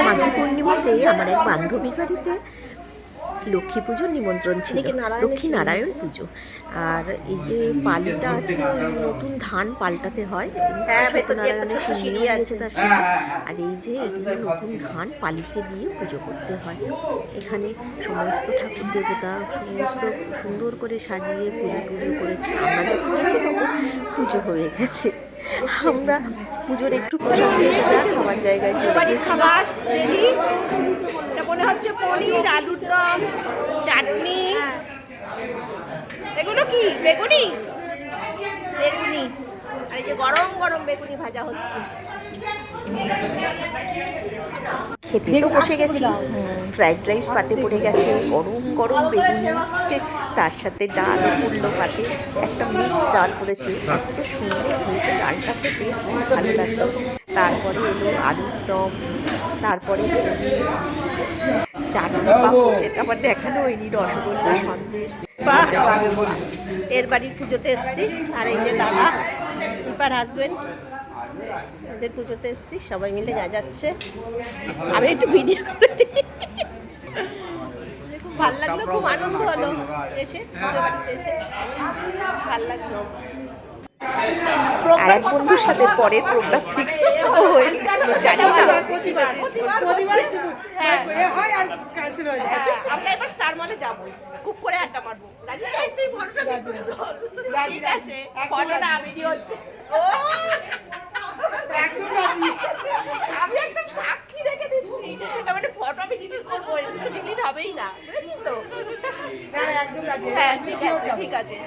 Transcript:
মাঘী পূর্ণিমাতে আমার এক বান্ধবীর বাড়িতে লক্ষ্মী পুজোর নিমন্ত্রণ ছিল, লক্ষ্মী নারায়ণ পুজো। আর এই যে পালিটা আছে, নতুন ধান পাল্টাতে হয়, সত্যনারায়ণের সিঁড়ি আছে তার সাথে। আর এই যে এগুলো নতুন ধান পালিতে দিয়ে পুজো করতে হয়। এখানে সমস্ত ঠাকুর দেবতা সমস্ত সুন্দর করে সাজিয়ে পুজো টুজো করেছে। আমরা যখন এসে তখন পুজো হয়ে গেছে। আমরা পুজোর একটু প্রসাদ খাবার জায়গায় চলে গেছি। খাবার রেডি, এটা মনে হচ্ছে পনির, আলুর দম, চাটনি। এগুলো কি বেগুনি? বেগুনি, আর এই যে গরম গরম বেগুনি ভাজা হচ্ছে। খেতে তো বসে গেছি, ফ্রাইড রাইস পাতে পড়ে গেছে, গরম গরম বেগুনি, তার সাথে ডালও পড়লো পাতে, একটা মিক্স ডাল করেছে, এত সুন্দর হয়েছে ডালটা খেতে, খুব ভালো লাগলো। তারপরে এলো আলুর দম, তারপরে চাটনি, পাঁপড়, সেটা আবার দেখানো হয়নি, রসগোল্লা, সন্দেশ। এর বাড়ির পুজোতে এসছি, আর এই যে দাদা এবার হাজবেন্ড, ওদের পুজোতে এসছি, সবাই মিলে যাচ্ছে। আমি একটু ভিডিও করে দিই। খুব ভালো লাগলো, খুব আনন্দ হলো এসে, পুজো বাড়িতে এসে ভালো লাগলো। আর এক বন্ধুর সাথে পরের প্রোগ্রাম ফিক্স হয়েছে, আমরা এবার স্টার মলে যাবো, খুব করে আড্ডা মারবো। ঠিক আছে, ফটো না ভিডিও হচ্ছে। আমি একদম সাক্ষী রেখে দিচ্ছি, মানে ফটো আমি ডিলিট করবো, এটা তো ডিলিট হবেই না, বুঝেছিস তো? হ্যাঁ, ঠিক আছে, ঠিক আছে।